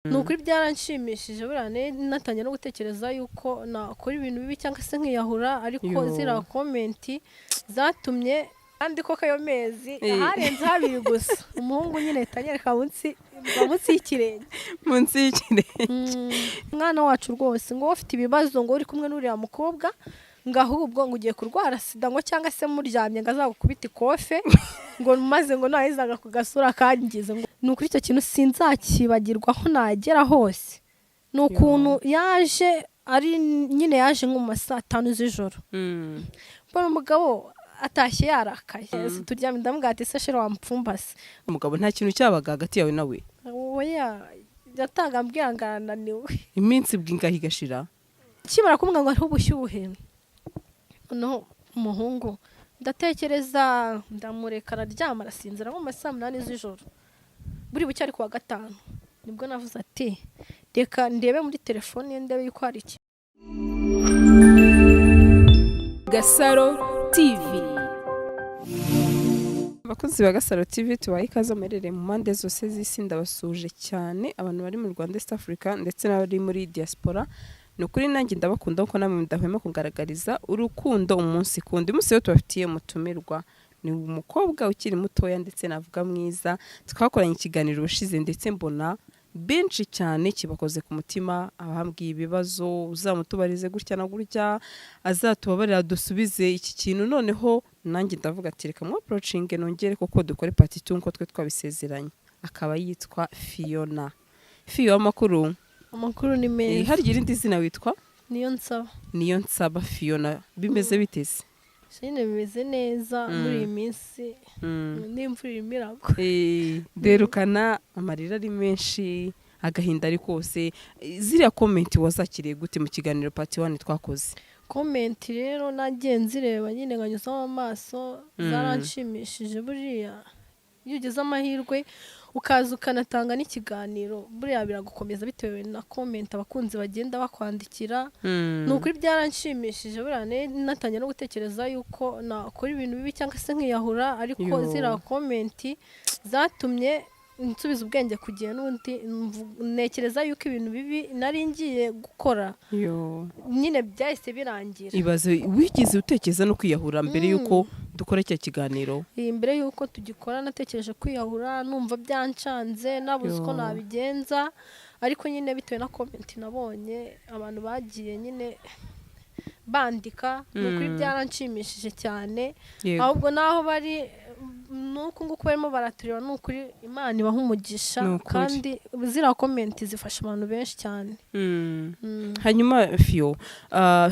Nukuri byaranshimishije buriya natangiye no gutekereza yuko nakora ibintu bibi cyangwa se nkiyahura ariko zira komenti zatumye kandi ko kayo mezi harenze habiri gusa umuhungu nyine tanyereka munsi y'ikirenge mwana wacu rwose ngo ufite ibibazo ngo uri kumwe n'uriya mukobwa ngo ahubwo ngo ugiye kurwara sida ngo cyangwa se muryamye ngo azagukubita ikofe ngo maze ngo nahizaga ku gasura kangize ngo nukuri icyo kintu sinzakibagirwa aho nagera hose nukuntu yaje ari nyine yaje nko mu saa 5 z'ijoro mbona umugabo atashye yarakaye turyamye ndamubwira ati se shero wampfumbase umugabo nta kintu cyabaga hagati yawe nawe oya yatanga mbwirangana niwe iminsi bwingahi gashira kibara kumwe ngo ari ubushyuhe no umuhungu ndatekereza ndamureka araryama arasinzira nko mu saa 8 z'ijoro buri bucye ari kuwa gatanu nibwo navuze ati reka ndebe muri telefone ye ndebe yuko hari iki Gasaro TV. Abakunzi ba Gasaro TV tubaye ikaze amerere mu mpande zose z'isi ndabasuje cyane abantu bari mu Rwanda East Africa ndetse n'abari muri diaspora nukuri nanjye ndabakunda uko namwe ndahwema kugaragariza urukundo umunsi kundi umunsi yo tubafitiye mutumirwa ni umukobwa ukiri mutoya ndetse navuga mwiza twakoranye ikiganiro bushize ndetse mbona benshi cyane kibakoze ku mutima abambwiye ibibazo uzamutubarize gutya na gutya azatubabarira dusubize iki kintu noneho nanjye ndavuga ati reka mu approaching nongere koko dukore part 2 nko twe twabisezeranye akaba yitwa Fiona amakuru ni meza hari irindi zina witwa niyo nsaba Fiona bimeze biteze Shine bimeze neza muri iyi minsi n'imvura imiragwa derukana amarira ari menshi agahinda ari kose ziriya comment wazakiriye gute mu kiganiro part 1 twakoze comment rero nagenzi reba nyine nganyuza amaso zaranshimishije buriya iyo ugeze amahirwe ukaza ukanatanga n'ikiganiro buriya biragukomeza bitewe na comment abakunzi bagenda bakwandikira nukuri byaranshimishije buriya natangiye no gutekereza yuko nakora ibintu bibi cyangwa se nkiyahura ariko zira comment zatumye nsubiza ubwenge kugiye n'undi nekereza yuko ibintu bibi nari ngiye gukora nyine byahise birangira ibaze wigize utekereza no kwiyahura mbere yuko dukora cya kiganiro mbere yuko tugikora natekereje kwiyahura numva byancanze nabuze uko nabigenza ariko nyine bitewe na comment nabonye abantu bagiye nyine bandika nukuri byaranshimishije cyane ahubwo naho bari nuko nguko barimo baratureba nukuri Imana ibaha umugisha kandi zira comment zifasha abantu benshi cyane hanyuma Fio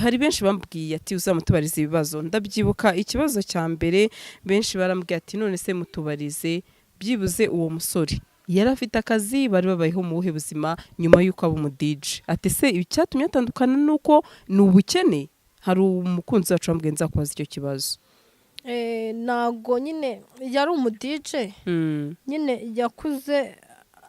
hari benshi bambwiye ati uzamutubariza ibibazo ndabyibuka ikibazo cya mbere benshi barambwiye ati none se mutubarize byibuze uwo musore yari afite akazi bari babayeho mu buhe buzima nyuma yuko aba mu DJ ati se icyatumye atandukana nuko ni ubukene hari umukunzi wacu wambwiye nzakubaza icyo kibazo nago nyine yari umu DJ nyine yakuze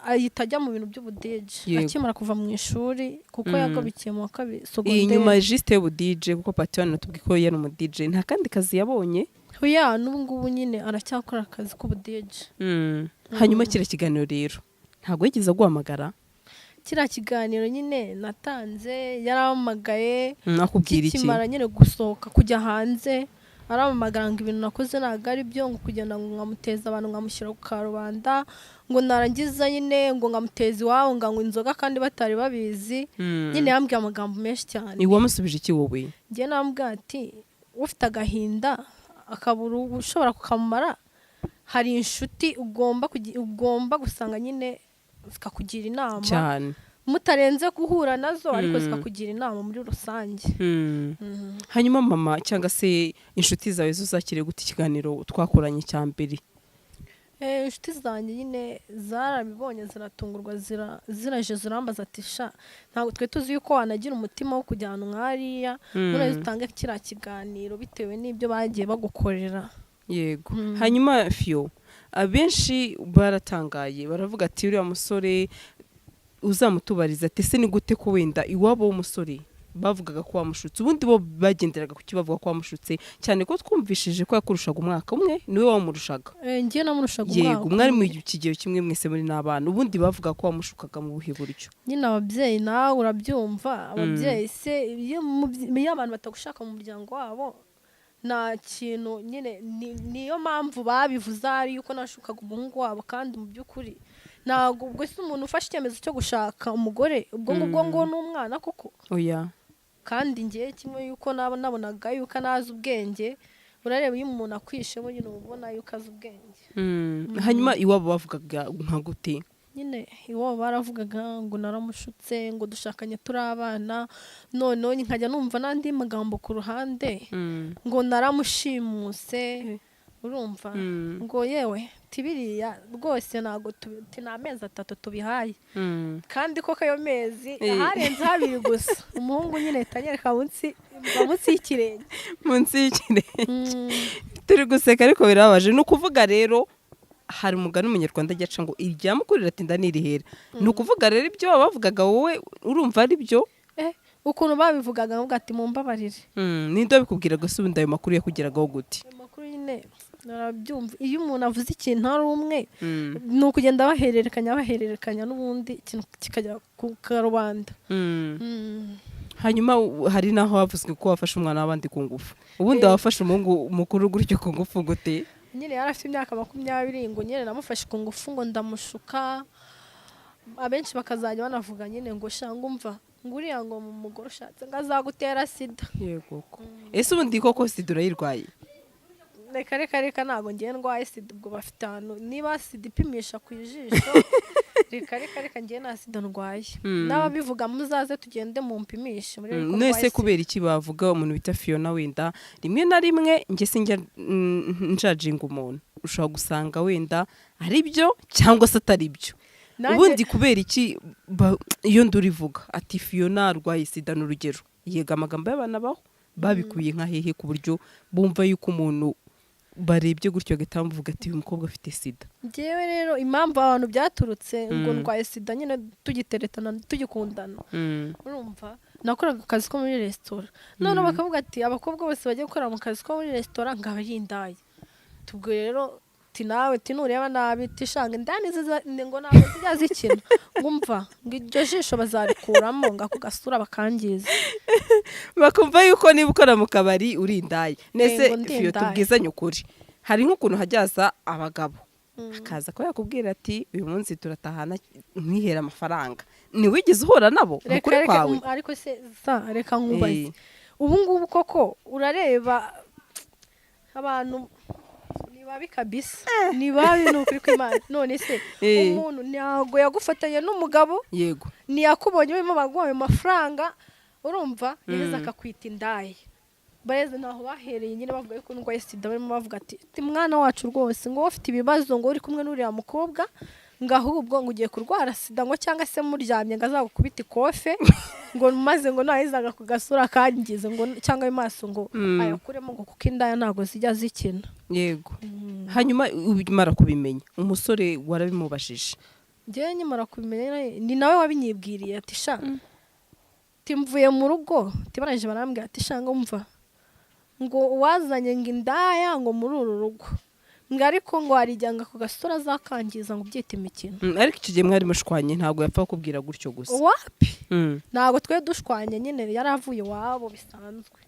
ahita ajya mu bintu by'ubu DJ akimara kuva mu ishuri kuko yagabikiye mu kabiri secondaire inyuma juste y'ubu DJ kuko Pati wana tubwi ko yari umu DJ nta kandi kazi yabonye oya n'ubungubu nyine aracyakora akazi k'ubu DJ hanyuma kira kiganiro rero ntago yigeze guhamagara kira kiganiro nyine natanze yaramagaye nakubwira iki kimara nyine gusohoka kujya hanze aramamagara ngo ibintu nakoze ntago ari byo ngo kugenda ngo nkamuteza abantu nkamushyira ku karubanda ngo narangiza nyine ngo nkamuteza iwabo ngo inzoga kandi batari babizi nyine yambwiye amagambo menshi cyane wamusubije iki wowe njye nambwiye ati ufite agahinda akabura ushobora kukamara hari inshuti ugomba gusanga nyine zikakugira inama cyane mutarenze guhura nazo ariko zikakugira inama muri rusange hanyuma mama cyangwa se inshuti zawe zo zakiriye gute ikiganiro twakoranye cya mbere inshuti zanjye nyine zarabibonye ziratungurwa ziraje zirambaza ati sha ntabwo twe tuzi yuko wanagira umutima wo kujyana nkariya none utange kiriya kiganiro bitewe n'ibyo bagiye bagukorera yego hanyuma Fio abenshi baratangaye baravuga ati uriya musore uzamutubariza ati se ni gute ko wenda iwabo w'umusore bavugaga ko wamushutse ubundi bo bagenderaga ku kibavuga ko wamushutse cyane ko twumvishije ko yakurushaga umwaka umwe niwe wamurushaga ngiye namurushaga yego mwari mu kigero kimwe mwese muri n'abana ubundi bavuga ko wamushukaga mu buhe buryo nyine ababyeyi nawe urabyumva ababyeyi se iyo abantu batagushaka mu muryango wabo nta kintu nyine niyo mpamvu babivuze ari yuko nashukaga umuhungu wabo kandi mu by'ukuri ntabwo ubwo se umuntu ufashe icyemezo cyo gushaka umugore ubwo ngubwo ngo n'umwana koko oya kandi ngiye kimwe yuko nabonaga yuko anazi ubwenge urareba iyo umuntu akwishemo nyine ubona yuko azi ubwenge hanyuma iwabo bavugaga nka gute nyine iwabo baravugaga ngo naramushutse ngo dushakanye turi abana noneho nkajya numva n'andi magambo ku ruhande ngo naramushimuse urumva ngo yewe tibiriya rwose ntabwo ni amezi 3 tubihaye kandi koko ayo mezi harenze 2 gusa umuhungu nyine tanyereka munsi y'ikirenge turi guseka ariko birabaje ni ukuvuga rero hari umugani umunyarwanda ajya aca ngo iryamukurira ati ndanirihera ni ukuvuga rero ibyo bavugaga wowe urumva ari byo ukuntu babivugaga ngo ati mumbabarire ninde wabikubwiraga se ubundi ayo makuru yakugeragaho gute amakuru nyine narabyumva iyo umuntu avuze ikintu ari umwe ni ukugenda bahererekanya n'ubundi ikintu kikajya ku karubanda hanyuma hari naho havuzwe ko wafashe umwana w'abandi ku ngufu ubundi wafashe umuhungu mukuru gutyo ku ngufu gute nyine yari afite imyaka 20 ngo nyine namufashe ku ngufu ngo ndamushuka abenshi bakazajya banavuga nyine ngo shanga umva nguriya ngo mu mugore ushatse ngo azagutera sida yego ese ubundi koko sida urayirwaye reka ntabwo ngiye ndwaye sida ubwo bafite ahantu niba sida ipimisha ku ijisho reka ngiye nta sida ndwaye n'ababivuga muzaze tugende mu mpimishe nese kubera iki bavuga umuntu bita Fiona wenda rimwe na rimwe njye sinjya njajinga umuntu ushobora gusanga wenda ari byo cyangwa se atari byo ubundi kubera iki iyo ndurivuga ati Fiona arwaye sida n'urugero yega amagambo y'abana baho babikuye nka hehe ku buryo bumva yuko umuntu barebye gutyo agatamvuga ati uyu mukobwa afite sida ngewe rero impamvu abantu byaturutse ngo ndwaye sida nyine tugiteretana tugikundana urumva nakoraga akazi ko muri resitora none bakavuga ati abakobwa bose bagiye gukora mu kazi ko muri resitora ngo abarindaye tubwo rero nawe tinureba nabi tishanga ndani ngo ntabwo zijya zikina ngumva ngo iryo jisho bazarikuramo ngo ako gasura bakangiza bakumva yuko niba ukora mu kabari urindaye nese Fiyo tubwizanye ukuri hari nk'ukuntu hajyaza abagabo akaza ko yakubwira ati uyu munsi turatahana nkihera amafaranga ntiwigeze uhura nabo mukuri kwawe ariko se reka nkubaze ubu ngubu koko urareba abantu babi kabisa ni babi n'ukuri kw'Imana none se umuntu ntago yagufatanya n'umugabo yego ntiyakubonye urimo baguhaye amafaranga urumva yeza akakwita indaye bareze naho bahereye nyine bavuga yuko ndwaye sida barimo bavuga ati mwana wacu rwose ngo ufite ibibazo ngo uri kumwe n'uriya mukobwa ngo ahubwo ngo ugiye kurwara sida ngo cyangwa se muryamye ngo azagukubita ikofe ngo maze ngo nahizaga ku gasura kangize ngo cyangwa ayo maso ngo ayakuremo ngo kuko indaya ntago zijya zikina yego hanyuma ubimara kubimenya umusore warabimubashije ngewe nyimara kubimenya ni nawe wabinyibwiriye ati sha timvuye mu rugo tibaranje barambwira ati sha ngo mva ngo wazanye ngo indaya ngo muri uru rugo ngo ariko ngo warijyanga ku gasura azakangiza ngo ubyite imikino ariko icyo gihe mwari mushwanye ntabwo yapfa kubwira gutyo gusa wapi ntabwo twe dushwanye nyine yari avuye iwabo bisanzwe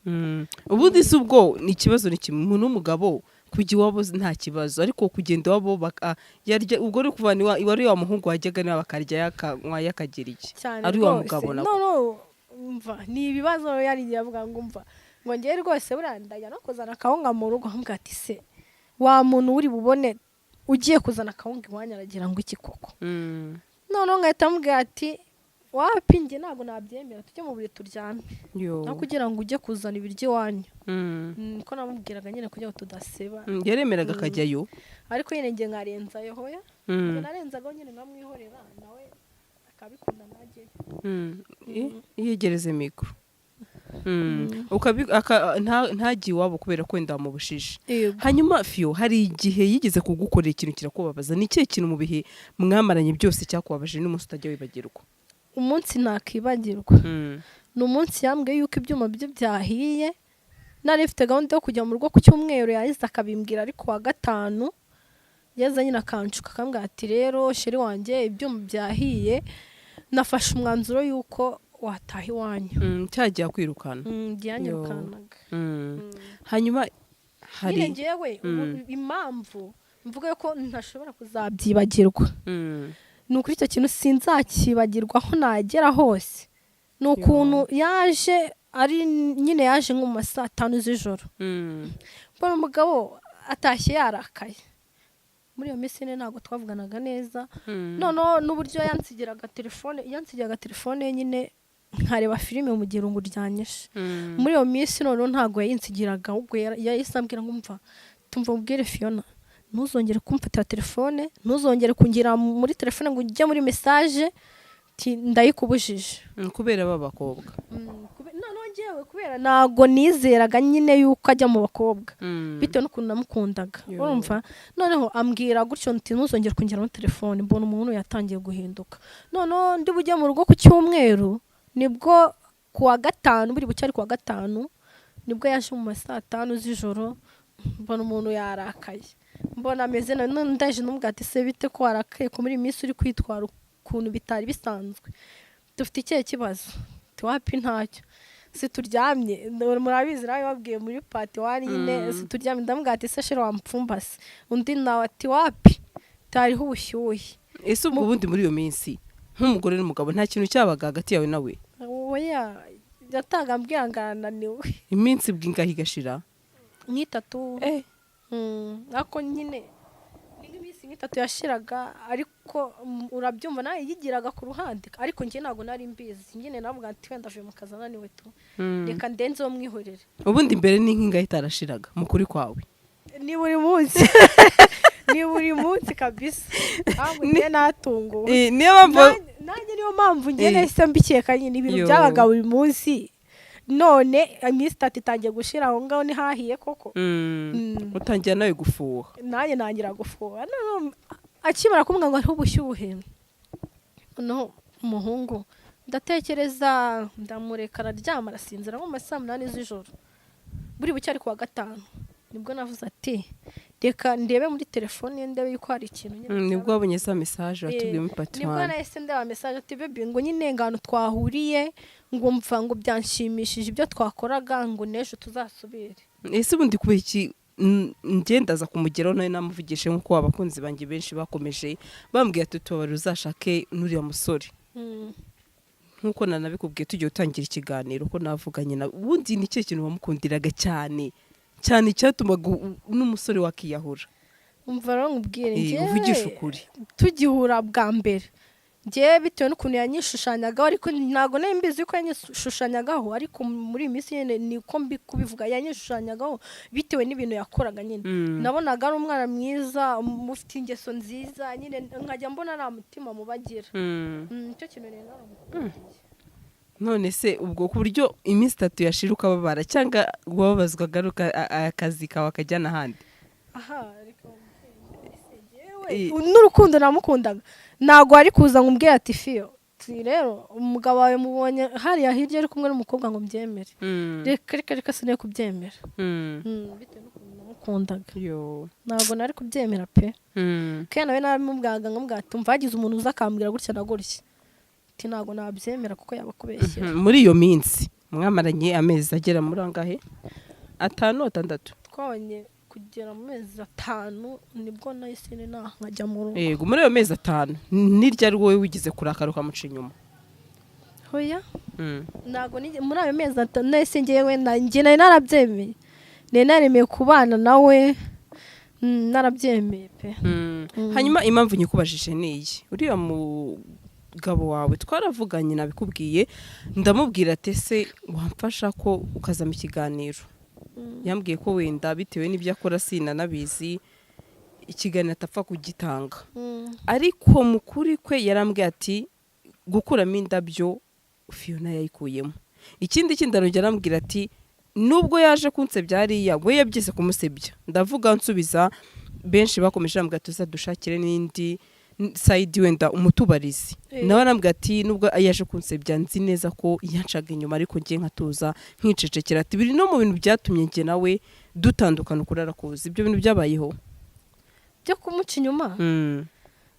ubundi si ubwo ni ikibazo ni kimwe umuntu w'umugabo kujya iwabo nta kibazo ariko kugenda iwabo ubwo uri kuvana iwari wa muhungu wajyaga niba bakarya yakanywa yakagira iki ari wa mugabo nako ni ibibazo yari yavuga ngo umva ngo ngewe rwose burandajya no kuzana akawunga mu rugo avuga ati se wa muntu uri bubone ugiye kuzana akawunga iwanyu aragira ngo iki koko noneho ngahita amubwira ati wapi njye ntabwo nabyemera tujye mu buri turyame no kugira ngo ujye kuzana ibiryo iwanyu niko namubwiraga nyine kugira ngo tudaseba yaremeraga akajyayo ariko nyine njye nkarenzayo hoya narenzaga nyine nkamwihorera nawe akabikunda najyeyo yegereze mikoro ntagiye iwabo kubera ko wenda wamubushije hanyuma Fiyo hari igihe yigeze kugukorera ikintu kirakubabaza ni ikihe kintu mu bihe mwamaranye byose cyakubabaje n'umunsi utajya wibagirwa umunsi nakibagirwa ni umunsi yambwiye yuko ibyuma bye byahiye, nari mfite gahunda yo kujya mu rugo ku cyumweru, yahise akabimbwira ariko wa gatanu yeza nyine akanshuka akambwira ati rero sheri wanjye ibyuma byahiye, nafashe umwanzuro yuko wataha iwanyu. cyagiye kwirukana. Byanyirukanaga. Hanyuma hari nyine njyewe impamvu mvuga ko ntashobora kuzabyibagirwa, ni ukuri icyo kintu sinzakibagirwa aho nagera hose. Ni ukuntu yaje ari nyine yaje nko mu ma saa 5 z'ijoro, mbona umugabo atashye yarakaye. Muri iyo minsi ntabwo twavuganaga neza, noneho n'uburyo yansigiraga telefone nyine nkareba filime mu gihe irungu ryanyishe. Muri iyo minsi noneho ntabwo yayinsigiraga, ahubwo yahise ambwira ngo tumva ubwire Fiona, ntuzongere kumfatira telefone, ntuzongere kungira muri telefone ngo ujye muri message, ndayikubujije. kubera b'abakobwa. Noneho njyewe kubera ntabwo nizeraga nyine yuko ajya mu bakobwa, bitewe n'ukuntu namukundaga, urumva. Noneho ambwira gutyo nti ntuzongere kungira muri telefone, mbona umuntu yatangiye guhinduka. Noneho ndi bujye mu rugo ku cyumweru, nibwo kuwa gatanu, buri bucyari kuwa gatanu, nibwo yaje mu ma saa 5 z'ijoro, mbona umuntu yarakaye, mbona ameze none ndaje n'umubwira ati se bite ko warakaye, ko muri minsi uri kwitwara ukuntu bitari bisanzwe, dufite ikihe kibazo? Wapi ntacyo, situryamye, murabizi nawe babwiye muri pati wari nyine situryamye. Ndamubwira ati se sheri wampfumbase, undi nawe ati wapi tariho ubushyuhe. Ese ubwo bundi muri iyo minsi nk'umugore n'umugabo nta kintu cyabaga hagati yawe nawe? Oya, yataga ambwira ngo arananiwe. Iminsi bw'ingahe igashira? Nk'itatu. Ariko nyine iminsi nk'itatu yashiraga, ariko urabyumva nawe yigiraga ku ruhande, ariko njye ntabwo nari mbizi. Nyine navuga ati wenda avuye mu kazi ananiwe tu, reka ndenze wo mwihorere. Ubundi mbere ni nk'ingahe itarashiraga mu kuri kwawe? Ni buri munsi. Ni buri munsi kabisa, ntabwo njye natunguwe. Niyo mpamvu nanjye niyo mpamvu njye nahise mbikeka nyine ibintu byabaga buri munsi, none iminsi 3 itangiye gushira aho ngaho ni hahiye koko. utangira nawe gufuha. Nanjye nangira gufuha. Akimara kumwe ngo ari ubushyuhe, no umuhungu ndatekereza ndamureka araryama arasinzira nko mu saa 8 z'ijoro, buri bucyari kuwa gatanu. Nibwo navuze ati reka ndebe muri telefone ndebe yuko hari ikintu nyine. Nibwo wabonye za message watubwiye muri pati 1? Nibwo nahise ndeba message ati baby ngo nyine ngano twahuriye, ngo mva ngo byanshimishije ibyo twakoraga, ngo nejo tuzasubire. Ese ubundi kubera iki ndaza kumugeraho nawe namuvugishe nk'uko abakunzi banjye benshi bakomeje bambwiye ati tubabare uzashake n'uriya musore, nk'uko nanabikubwiye tugiye utangira ikiganiro ko navuganye na ubundi ni cyo kintu bamukundiraga cyane cyane cyatumaga n'umusore wakiyahura. Umva rero nkubwire njye uvugisha ukuri, tugihura bwa mbere njye bitewe n'ukuntu yanyishushanyagaho, ariko ntago nari mbizi ko yanyishushanyagaho, ariko muri iyi minsi nyine niko kubivuga yanyishushanyagaho bitewe n'ibintu yakoraga nyine. Nabonaga ari umwana mwiza, ufite ingeso nziza, nyine nkajya mbona nta mutima mubagira. Nicyo kintu rero naramukundira. None se ubwo ku buryo iminsi 3 yashira ukababara cyangwa wababazwa garuka akazi kawe akajyana ahandi? Aha, n'urukundo namukundaga ntago ari kuza ngo umbwire ati Fio rero umugabo wawe mubonye hariya hirya ari kumwe n'umukobwa ngo mbyemere. Reka sinari kubyemera, bitewe n'ukuntu namukundaga ntabwo nari kubyemera pe. Kandi nawe naramubwaga ngo mbwate umva hagize umuntu uza akambwira gutya na gutya, ati ntabwo nabyemera kuko yabakubeshyera. Muri iyo minsi mwamaranye amezi agera muri angahe? 5 6? Twabonye kugera mu mezi 5 nibwo nahise nkajya mu rugo. Yego, muri ayo mezi 5 nirya ari wowe wigize kurakaruka muca inyuma? Hoya, ntago muri ayo mezi 5 nahise ngewe njye nari narabyemeye, nari naremeye kubana nawe, narabyemeye pe. Hanyuma impamvu nyikubajije niyi, uriya mugabo wawe twaravuganye nabikubwiye, ndamubwira ati se wamfasha ko ukazama ikiganiro. Yambwiye ko wenda bitewe n'ibyo akora sinanabizi ikiganiro atapfa kugitanga, ariko mukuri kwe yarambwiye ati gukuramo indabyo Fiona yayikuyemo. Ikindi kindarongera arambwira ati nubwo yaje kunsebya hariya we yabyise kumusebya. Ndavuga nsubiza benshi bakomeje bambwira tuza dushakire n'indi Saidi wenda umutubarizi nawe arambwira ati nubwo yaje kunsebya nzi neza ko yancaga inyuma ariko ngiye nkatuza nkicecekera ati biri no mu bintu byatumye nge nawe dutandukana kurara kuzi ibyo bintu byabayeho byo kumuca inyuma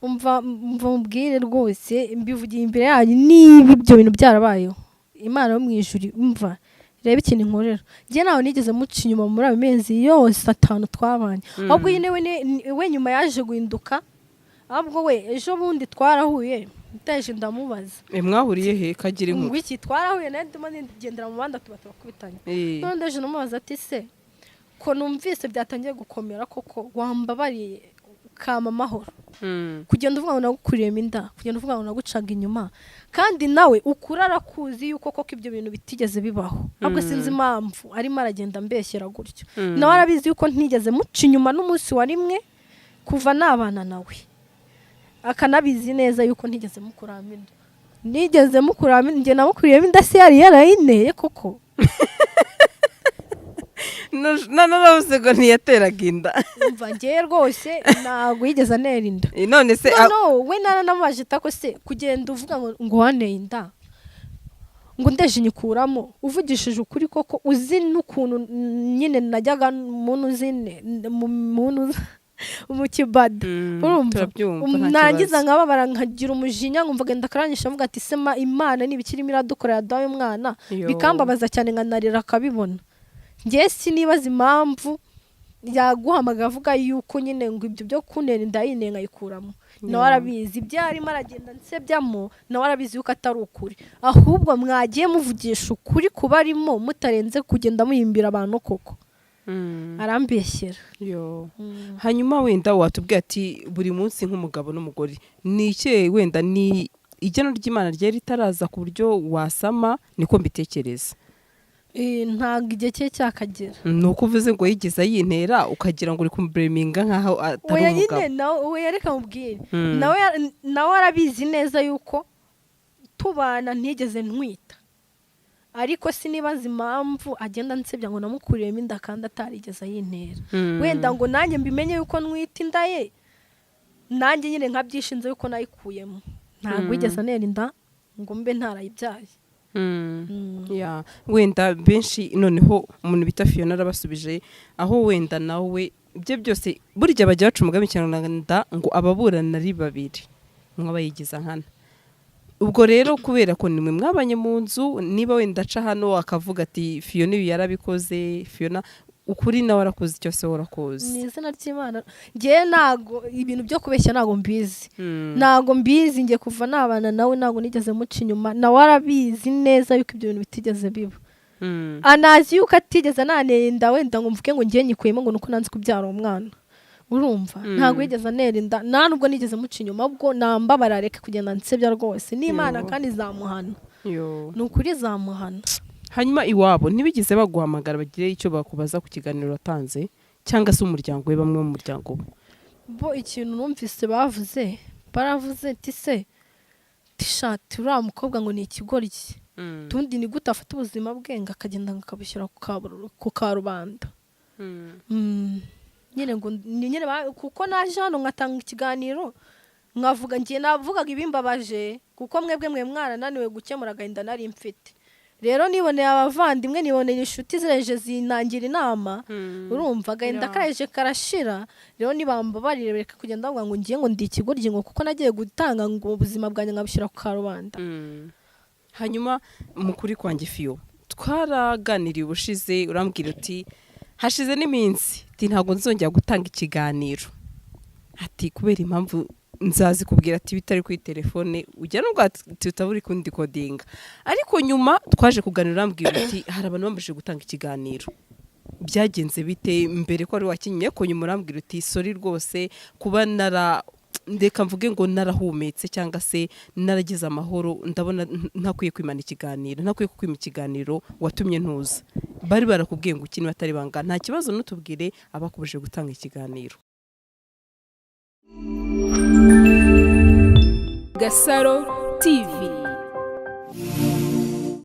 umva mubwire rwose mbivugiye imbere yanyu niba ibyo bintu byarabayeho Imana yo mu ijuru umva reba ikintu inkorera njye nawe nigeze muca inyuma muri ayo mezi yose 5 twabanye ahubwo nyine we nyuma yaje guhinduka ahubwo we ejo bundi twarahuye nteje ndamubaza mwahuriye he kagira inkuru ngo iki twarahuye nawe ndimo ngendera mu banda tuba kubitanya none ndeje namubaza ati se ko numvise byatangiye gukomera koko wambabariye kama amahoro kugenda uvuga ngo nagukuriyemo inda kugenda uvuga ngo nagucaga inyuma kandi nawe ukurara kuzi yuko koko ibyo bintu bitigeze bibaho ahubwo sinzi impamvu arimo aragenda mbeshyera gutyo nawe arabizi yuko ntigeze muca inyuma n'umunsi wa rimwe kuva nabana nawe akanabizi neza yuko ntigeze mukuramo inda nigeze mukuramo inda njye namukuriyemo inda se yari yarayineye koko navuze ngo ntiyateraga inda umva ngewe rwose ntabwo yigeze anera inda none se we naramubajije ko se kugenda uvuga ngo waneye inda ngo ndeje nyikuramo uvugishije ukuri koko uzi n'ukuntu nyine najyaga muntu mu kibada urumva narangiza nkababara nkagira umujinya nkumva genda karanyisha mvuga ati sema Imana nibikirimo iradukorera dawe umwana bikambabaza cyane nkanarira akabibona njye sinibaza impamvu yaguhamagara avuga yuko nyine ngo ibyo byo kunera inda yine nkayikuramo nawe arabizi ibyarimo aragenda nsebyamo nawe arabizi yuko atari ukuri ahubwo mwagiye muvugisha ukuri kuba arimo mutarenze kugenda muhimbira abantu koko arambeshyera hanyuma wenda watubwiye ati buri munsi nk'umugabo n'umugore ni iki wenda ni igeno ry'Imana ryari ritaraza ku buryo wasama niko mbitekereza ntabwo igihe cye cyakagera ni uko uvuze ngo yigeze yintera ukagira ngo uri kumubureminga nk'aho atari umugabo we yareka mubwire nawe arabizi neza yuko tubana ntigeze ntwita ariko sinibaza impamvu agenda nsebya ngo namukuriyemo inda kandi atarigeze yintera wenda ngo nanjye mbimenye yuko ntwita inda ye nanjye nyine nkabyishinze yuko nayikuyemo ntabwo yigeze anera inda ngo mbe ntarayibyaye wenda benshi noneho umuntu bita Fiona arabasubije aho wenda nawe ibyo byose burya bajya baca umugambi cyangwa ngo ababurana ari babiri mwabayigiza nkana ubwo rero kubera ko nimwe mwabanye mu nzu niba wenda aca hano akavuga ati Fiona ibi yarabikoze Fiona ukuri nawe warakoze icyo se warakoze ni izina ry'Imana ngewe ntago ibintu byo kubeshya ntago mbizi ntago mbizi ngiye kuva nabana nawe ntago nigeze muca inyuma nawe arabizi neza yuko ibyo bintu bitigeze biba anazi yuko atigeze ananera inda wenda ngo mvuge ngo ngiye nyikuyemo ngo nuko nanze kubyara umwana urumva ntago yigeze anera inda nta nubwo nigeze muca inyuma ubwo nambabara reka kugenda nsebya rwose n'Imana kandi izamuhana ni ukuri izamuhana hanyuma iwabo ntibigeze baguhamagara bagire icyo bakubaza ku kiganiro watanze cyangwa se umuryango we bamwe mu muryango bo ikintu numvise baravuze ati se tishati uriya mukobwa ngo ni ikigoryi tundi ni gute afata ubuzima bwe ngo akagenda akabushyira ku karubanda nyine ngo nyine kuko naje hano ngatanga ikiganiro nkavuga ngiye navugaga ibimbabaje kuko mwebwe mwarananiwe gukemura agahinda nari mfite rero niboneye abavandimwe niboneye inshuti zireje zinangira inama urumva agahinda kareje karashira rero nibambabarire reka kugenda bavuga ngo ngiye ngo ndi ikigoryi ngo kuko nagiye gutanga ngo ubuzima bwanjye nkabushyira ku karubanda hanyuma mukuri kwanjye Fio twaraganiriye ubushize urambwira uti hashize n'iminsi ati ntabwo nzongera gutanga ikiganiro ati kubera impamvu nzazi kubwira ati bitari kuri telefone ujya nubwo tutaburi kundi kodinga ariko nyuma twaje kuganira urambwira uti hari abantu bambashije gutanga ikiganiro byagenze bite mbere ko ari wakinye ko nyuma urambwira uti sorry rwose kuba ndeka mvuge ngo narahumetse cyangwa se naragize amahoro ndabona ntakwiye kwimana ikiganiro ntakwiye kukwima ikiganiro watumye ntuza bari barakubwiye ngo ukini batari banga nta kibazo nutubwire abakubuje gutanga ikiganiro Gasaro TV.